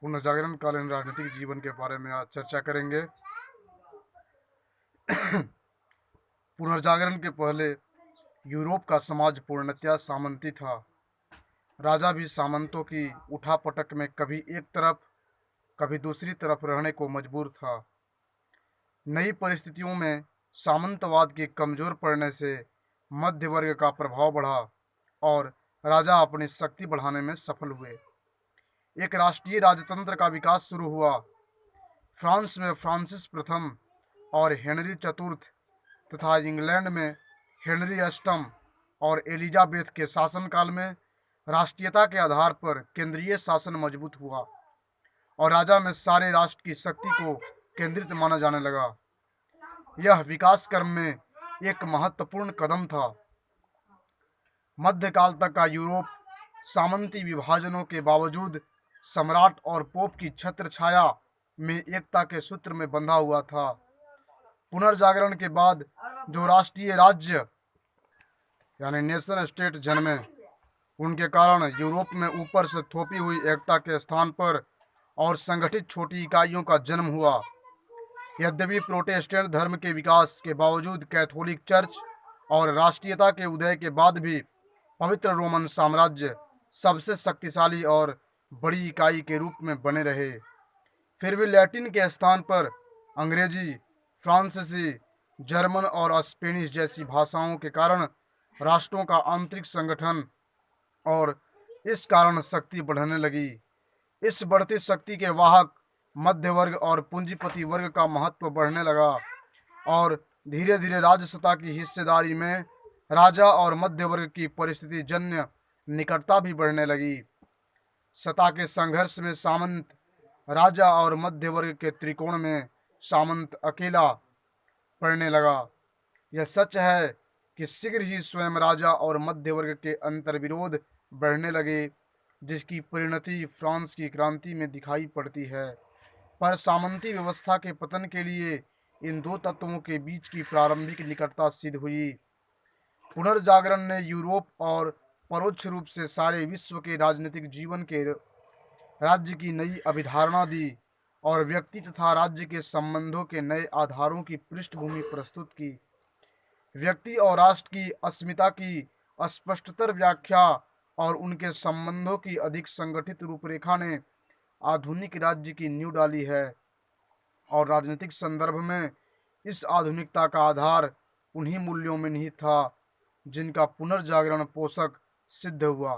पुनर्जागरण कालीन राजनीतिक जीवन के बारे में आज चर्चा करेंगे। पुनर्जागरण के पहले यूरोप का समाज पूर्णतया सामंती था। राजा भी सामंतों की उठापटक में कभी एक तरफ कभी दूसरी तरफ रहने को मजबूर था। नई परिस्थितियों में सामंतवाद के कमजोर पड़ने से मध्य वर्ग का प्रभाव बढ़ा और राजा अपनी शक्ति बढ़ाने में सफल हुए। एक राष्ट्रीय राजतंत्र का विकास शुरू हुआ। फ्रांस में फ्रांसिस प्रथम और हेनरी चतुर्थ तथा इंग्लैंड में हेनरी अष्टम और एलिजाबेथ के शासनकाल में राष्ट्रीयता के आधार पर केंद्रीय शासन मजबूत हुआ और राजा में सारे राष्ट्र की शक्ति को केंद्रित माना जाने लगा। यह विकास क्रम में एक महत्वपूर्ण कदम था। मध्यकाल तक का यूरोप सामंती विभाजनों के बावजूद सम्राट और पोप की छत्र छाया में एकता के सूत्र में बंधा हुआ था। पुनर्जागरण के बाद जो राष्ट्रीय राज्य यानी नेशन स्टेट जन्मे, उनके कारण यूरोप में ऊपर से थोपी हुई एकता के स्थान पर और संगठित छोटी इकाइयों का जन्म हुआ। यद्यपि प्रोटेस्टेंट धर्म के विकास के बावजूद कैथोलिक चर्च और राष्ट्रीयता के उदय के बाद भी पवित्र रोमन साम्राज्य सबसे शक्तिशाली और बड़ी इकाई के रूप में बने रहे। फिर भी लैटिन के स्थान पर अंग्रेजी, फ्रांसीसी, जर्मन और स्पेनिश जैसी भाषाओं के कारण राष्ट्रों का आंतरिक संगठन और इस कारण शक्ति बढ़ने लगी। इस बढ़ती शक्ति के वाहक मध्य वर्ग और पूंजीपति वर्ग का महत्व बढ़ने लगा और धीरे धीरे राजसत्ता की हिस्सेदारी में राजा और मध्य वर्ग की परिस्थिति जन्य निकटता भी बढ़ने लगी। सत्ता के संघर्ष में सामंत राजा और मध्य वर्ग के त्रिकोण में सामंत अकेला पड़ने लगा। यह सच है कि शीघ्र ही स्वयं राजा और मध्य वर्ग के अंतर्विरोध बढ़ने लगे, जिसकी परिणति फ्रांस की क्रांति में दिखाई पड़ती है। पर सामंती व्यवस्था के पतन के लिए इन दो तत्वों के बीच की प्रारंभिक निकटता सिद्ध हुई। पुनर्जागरण ने यूरोप और परोक्ष रूप से सारे विश्व के राजनीतिक जीवन के राज्य की नई अभिधारणा दी और व्यक्ति तथा राज्य के संबंधों के नए आधारों की पृष्ठभूमि प्रस्तुत की। व्यक्ति और राष्ट्र की अस्मिता की स्पष्टतर व्याख्या और उनके संबंधों की अधिक संगठित रूपरेखा ने आधुनिक राज्य की नींव डाली है और राजनीतिक संदर्भ में इस आधुनिकता का आधार उन्हीं मूल्यों में निहित था जिनका पुनर्जागरण पोषक सिद्ध हुआ।